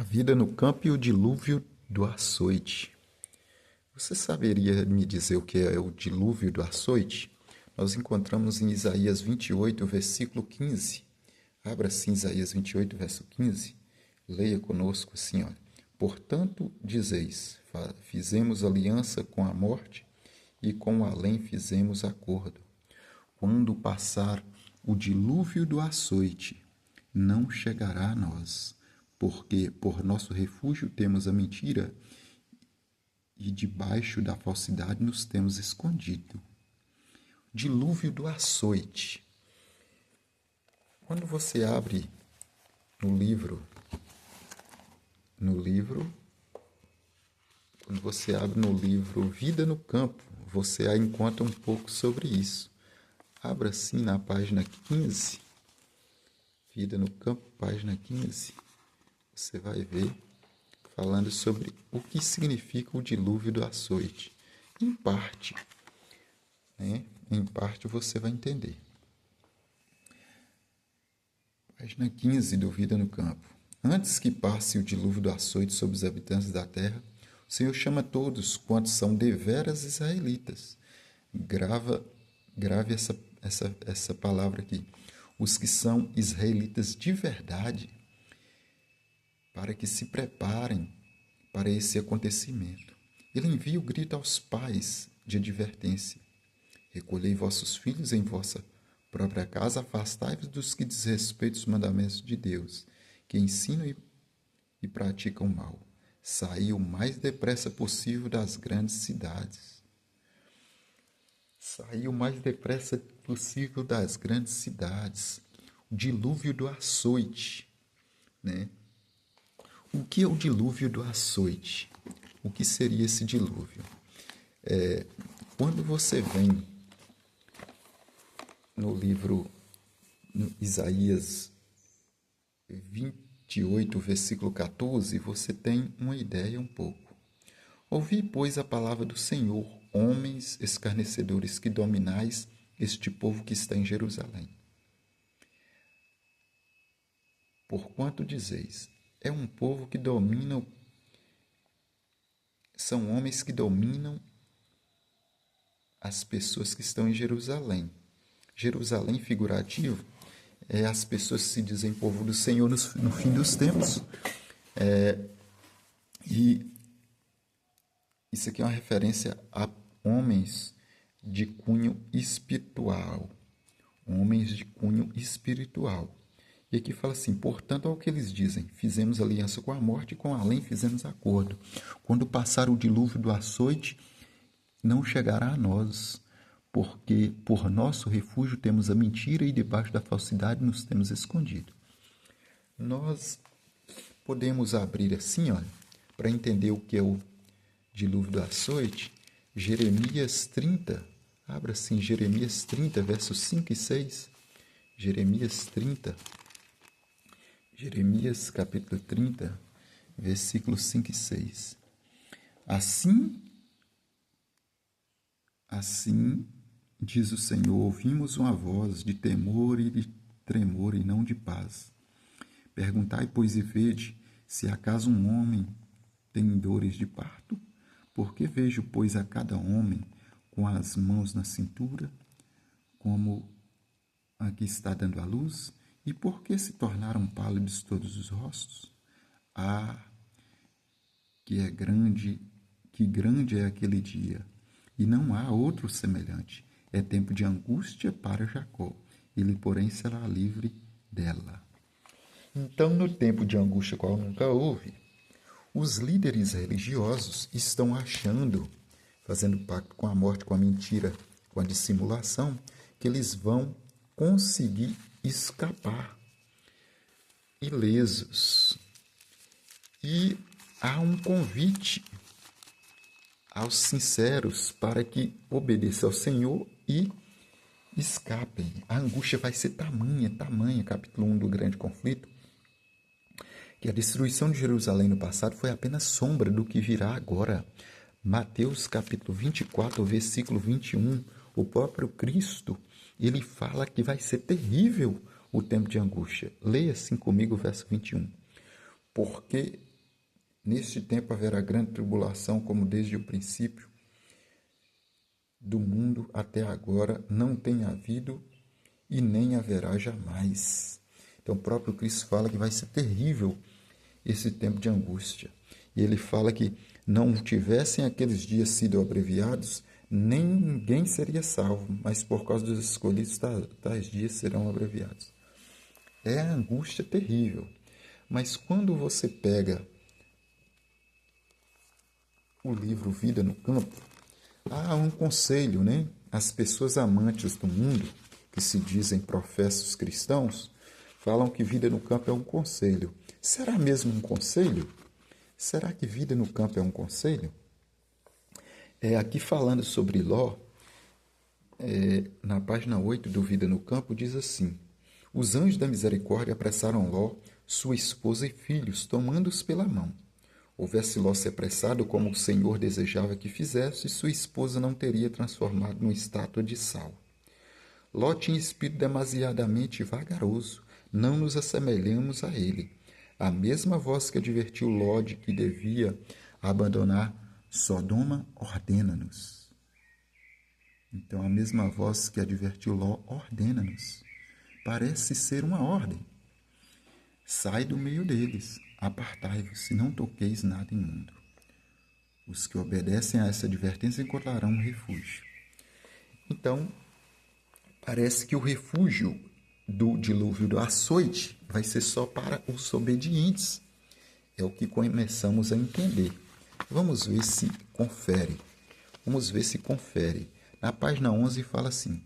A vida no campo e o dilúvio do açoite. Você saberia me dizer o que é o dilúvio do açoite? Nós encontramos em Isaías 28, versículo 15. Abra assim Isaías 28, verso 15. Leia conosco assim, olha. Portanto, dizeis, fizemos aliança com a morte e com o além fizemos acordo. Quando passar o dilúvio do açoite, não chegará a nós, porque por nosso refúgio temos a mentira e debaixo da falsidade nos temos escondido. Dilúvio do açoite. Quando você abre no livro, quando você abre no livro Vida no Campo, você aí encontra um pouco sobre isso. Abra assim na página 15, Vida no Campo, página 15, você vai ver falando sobre o que significa o dilúvio do açoite. Em parte, Em parte você vai entender. Página 15 do Vida no Campo. Antes que passe o dilúvio do açoite sobre os habitantes da terra, o Senhor chama todos quantos são deveras israelitas. Grave essa palavra aqui. Os que são israelitas de verdade, para que se preparem para esse acontecimento. Ele envia o grito aos pais de advertência. Recolhei vossos filhos em vossa própria casa, afastai-vos dos que desrespeitam os mandamentos de Deus, que ensinam e praticam mal. Saí o mais depressa possível das grandes cidades. Saí o mais depressa possível das grandes cidades. O dilúvio do açoite, né? O que é o dilúvio do açoite? O que seria esse dilúvio? Quando você vem no livro Isaías 28, versículo 14, você tem uma ideia um pouco. Ouvi, pois, a palavra do Senhor, homens escarnecedores que dominais este povo que está em Jerusalém. Porquanto dizeis, é um povo que domina, são homens que dominam as pessoas que estão em Jerusalém. Jerusalém figurativo é as pessoas que se dizem povo do Senhor no fim dos tempos. E isso aqui é uma referência a homens de cunho espiritual. Homens de cunho espiritual. E aqui fala assim, portanto, ao que eles dizem, fizemos aliança com a morte e com além fizemos acordo. Quando passar o dilúvio do açoite, não chegará a nós, porque por nosso refúgio temos a mentira e debaixo da falsidade nos temos escondido. Nós podemos abrir assim, olha, para entender o que é o dilúvio do açoite, Jeremias 30, abra assim, Jeremias 30, versos 5 e 6, Jeremias capítulo 30, versículos 5 e 6. Assim, diz o Senhor, ouvimos uma voz de temor e de tremor e não de paz. Perguntai, pois, e vede, se acaso um homem tem dores de parto? Porque vejo, pois, a cada homem com as mãos na cintura, como a que está dando à luz? E por que se tornaram pálidos todos os rostos? Que grande é aquele dia, e não há outro semelhante. É tempo de angústia para Jacó, ele, porém, será livre dela. Então, no tempo de angústia qual nunca houve, os líderes religiosos estão achando, fazendo pacto com a morte, com a mentira, com a dissimulação, que eles vão conseguir escapar ilesos. E há um convite aos sinceros para que obedeçam ao Senhor e escapem. A angústia vai ser tamanha, capítulo 1 do grande conflito, que a destruição de Jerusalém no passado foi apenas sombra do que virá agora. Mateus capítulo 24, versículo 21, o próprio Cristo, ele fala que vai ser terrível o tempo de angústia. Leia assim comigo o verso 21. Porque Neste tempo haverá grande tribulação, como desde o princípio do mundo até agora não tem havido e nem haverá jamais. Então, o próprio Cristo fala que vai ser terrível esse tempo de angústia. E ele fala que não tivessem aqueles dias sido abreviados, nem ninguém seria salvo, mas por causa dos escolhidos, tais dias serão abreviados. É a angústia terrível. Mas quando você pega o livro Vida no Campo, há um conselho, né? As pessoas amantes do mundo, que se dizem professos cristãos, falam que vida no campo é um conselho. Será mesmo um conselho? Será que vida no campo é um conselho? Aqui falando sobre Ló, na página 8 do Vida no Campo, diz assim: os anjos da misericórdia apressaram Ló, sua esposa e filhos, tomando-os pela mão. Houvesse Ló se apressado como o Senhor desejava que fizesse, sua esposa não teria transformado numa estátua de sal. Ló tinha espírito demasiadamente vagaroso, não nos assemelhamos a ele. A mesma voz que advertiu Ló de que devia abandonar Sodoma ordena-nos. Então, a mesma voz que advertiu Ló ordena-nos. Parece ser uma ordem. Sai do meio deles, apartai-vos, e não toqueis nada imundo. Os que obedecem a essa advertência encontrarão um refúgio. Então, parece que o refúgio do dilúvio do açoite vai ser só para os obedientes. É o que começamos a entender. Vamos ver se confere. Na página 11 fala assim: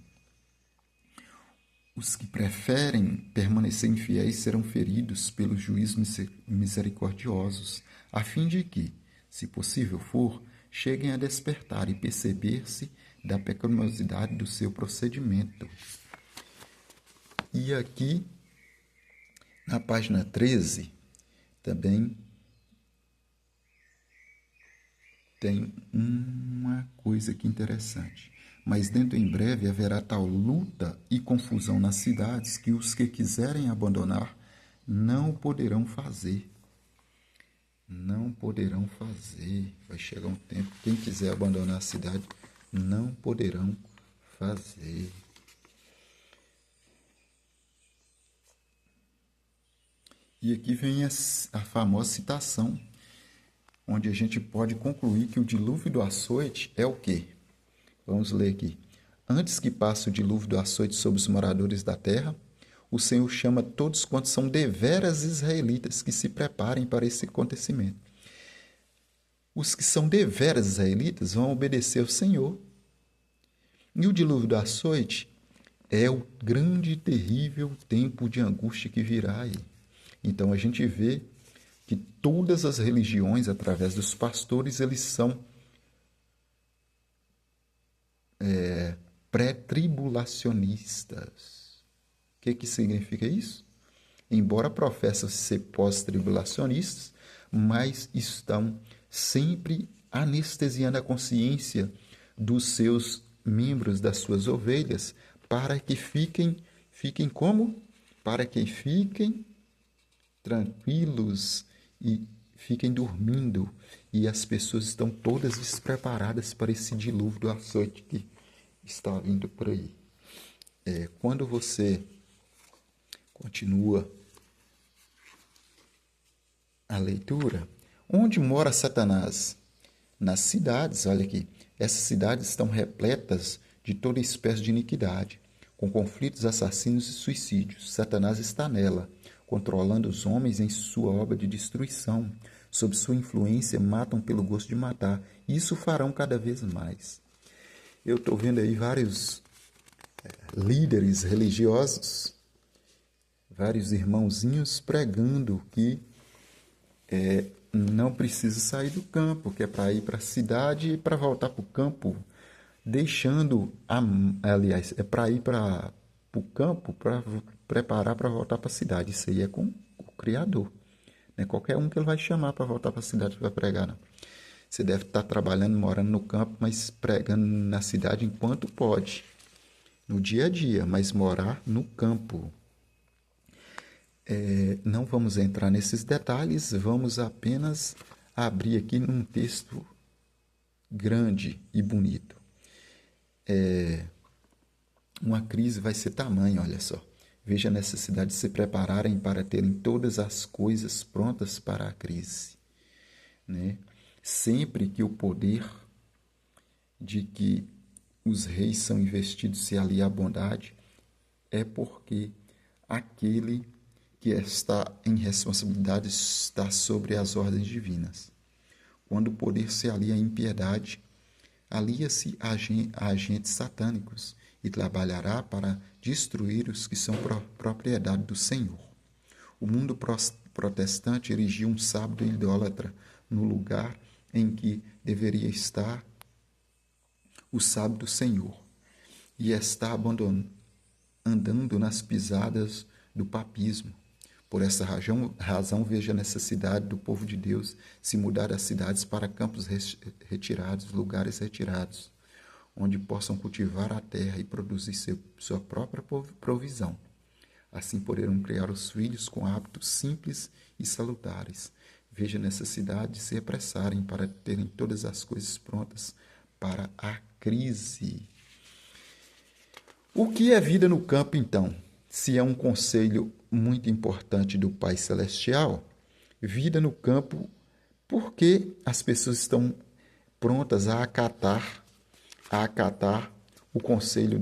os que preferem permanecer infiéis serão feridos pelos juízos misericordiosos, a fim de que, se possível for, cheguem a despertar e perceber-se da pecaminosidade do seu procedimento. E aqui, na página 13, também tem uma coisa aqui interessante. Mas dentro em breve haverá tal luta e confusão nas cidades que os que quiserem abandonar não poderão fazer. Não poderão fazer. Vai chegar um tempo, quem quiser abandonar a cidade, não poderão fazer. E aqui vem a famosa citação, onde a gente pode concluir que o dilúvio do açoite é o quê? Vamos ler aqui. Antes que passe o dilúvio do açoite sobre os moradores da terra, o Senhor chama todos quantos são deveras israelitas que se preparem para esse acontecimento. Os que são deveras israelitas vão obedecer ao Senhor. E o dilúvio do açoite é o grande e terrível tempo de angústia que virá aí. Então a gente vê que todas as religiões, através dos pastores, eles são pré-tribulacionistas. O que significa isso? Embora professam ser pós-tribulacionistas, mas estão sempre anestesiando a consciência dos seus membros, das suas ovelhas, para que fiquem como? Para que fiquem tranquilos e fiquem dormindo. E as pessoas estão todas despreparadas para esse dilúvio do açoite que está vindo por aí. Quando você continua a leitura, onde mora Satanás? Nas cidades, olha aqui. Essas cidades estão repletas de toda espécie de iniquidade, com conflitos, assassinos e suicídios. Satanás está nela, controlando os homens em sua obra de destruição. Sob sua influência, matam pelo gosto de matar. E isso farão cada vez mais. Eu estou vendo aí vários líderes religiosos, vários irmãozinhos pregando que não precisa sair do campo, que é para ir para a cidade e para voltar para o campo, deixando, aliás, é para ir para o campo para preparar para voltar para a cidade. Isso aí é com o Criador. Não é qualquer um que ele vai chamar para voltar para a cidade para pregar, não. Você deve estar trabalhando, morando no campo, mas pregando na cidade enquanto pode, no dia a dia, mas morar no campo. Não vamos entrar nesses detalhes, vamos apenas abrir aqui num texto grande e bonito. Uma crise vai ser tamanha, olha só. Veja a necessidade de se prepararem para terem todas as coisas prontas para a crise, né? Sempre que o poder de que os reis são investidos se alia à bondade, é porque aquele que está em responsabilidade está sobre as ordens divinas. Quando o poder se alia à impiedade, alia-se a agentes satânicos e trabalhará para destruir os que são propriedade do Senhor. O mundo protestante erigiu um sábado idólatra no lugar em que deveria estar o sábado do Senhor, e está andando nas pisadas do papismo. Por essa razão, veja a necessidade do povo de Deus se mudar das cidades para campos retirados, lugares retirados, onde possam cultivar a terra e produzir sua própria provisão. Assim poderão criar os filhos com hábitos simples e salutares. Veja a necessidade de se apressarem para terem todas as coisas prontas para a crise. O que é vida no campo, então? Se é um conselho muito importante do Pai Celestial, vida no campo, porque as pessoas estão prontas a acatar o conselho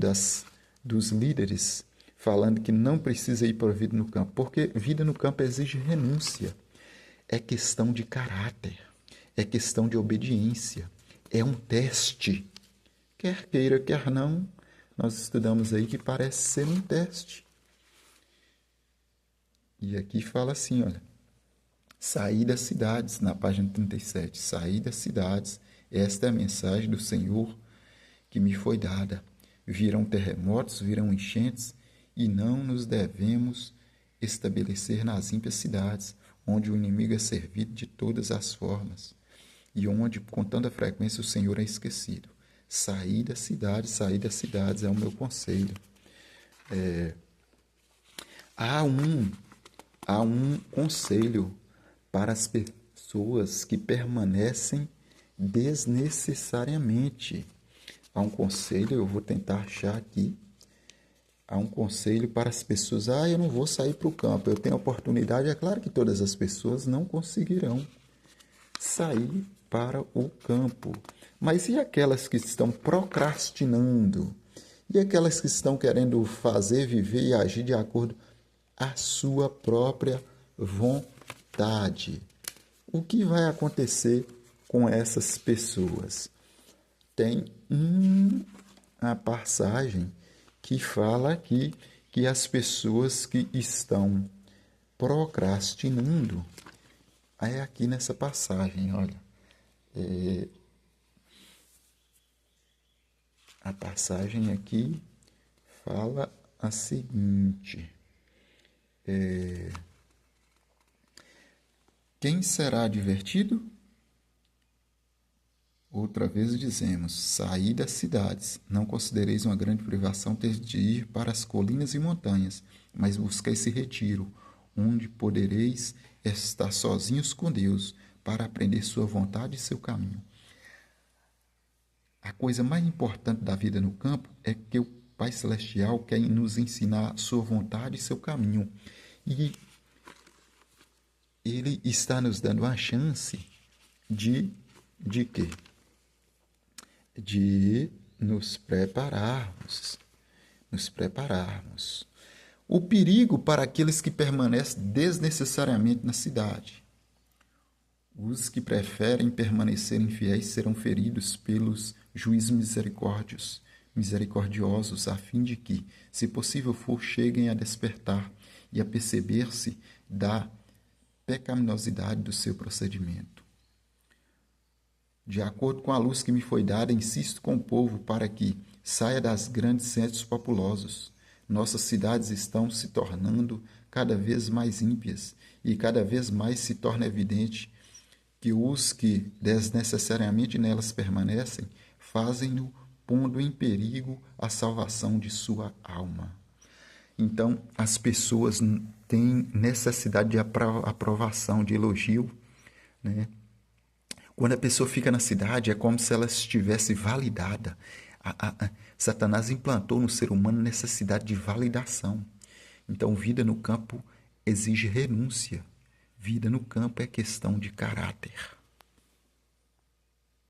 dos líderes, falando que não precisa ir para a vida no campo, porque vida no campo exige renúncia, é questão de caráter, é questão de obediência, é um teste. Quer queira, quer não, nós estudamos aí que parece ser um teste. E aqui fala assim, olha, sair das cidades, na página 37, sair das cidades, esta é a mensagem do Senhor que me foi dada. Virão terremotos, virão enchentes, e não nos devemos estabelecer nas ímpias cidades, onde o inimigo é servido de todas as formas, e onde, com tanta frequência, o Senhor é esquecido. Sair das cidades é o meu conselho. Há um conselho para as pessoas que permanecem desnecessariamente. Há um conselho, eu vou tentar achar aqui. Há um conselho para as pessoas. Eu não vou sair para o campo, eu tenho oportunidade. É claro que todas as pessoas não conseguirão sair para o campo. Mas e aquelas que estão procrastinando? E aquelas que estão querendo fazer, viver e agir de acordo à sua própria vontade? O que vai acontecer com essas pessoas? Tem uma passagem que fala aqui que as pessoas que estão procrastinando, é aqui nessa passagem, olha, a passagem aqui fala a seguinte: quem será divertido? Outra vez dizemos, saí das cidades, não considereis uma grande privação ter de ir para as colinas e montanhas, mas buscai esse retiro, onde podereis estar sozinhos com Deus, para aprender sua vontade e seu caminho. A coisa mais importante da vida no campo é que o Pai Celestial quer nos ensinar sua vontade e seu caminho. E Ele está nos dando a chance de quê? De nos prepararmos. O perigo para aqueles que permanecem desnecessariamente na cidade. Os que preferem permanecer infiéis serão feridos pelos juízes misericordiosos, a fim de que, se possível for, cheguem a despertar e a perceber-se da pecaminosidade do seu procedimento. De acordo com a luz que me foi dada, insisto com o povo para que saia das grandes centros populosos. Nossas cidades estão se tornando cada vez mais ímpias e cada vez mais se torna evidente que os que desnecessariamente nelas permanecem fazem-no pondo em perigo a salvação de sua alma. Então, as pessoas têm necessidade de aprovação, de elogio, né? Quando a pessoa fica na cidade, é como se ela estivesse validada. Satanás implantou no ser humano necessidade de validação. Então, vida no campo exige renúncia. Vida no campo é questão de caráter.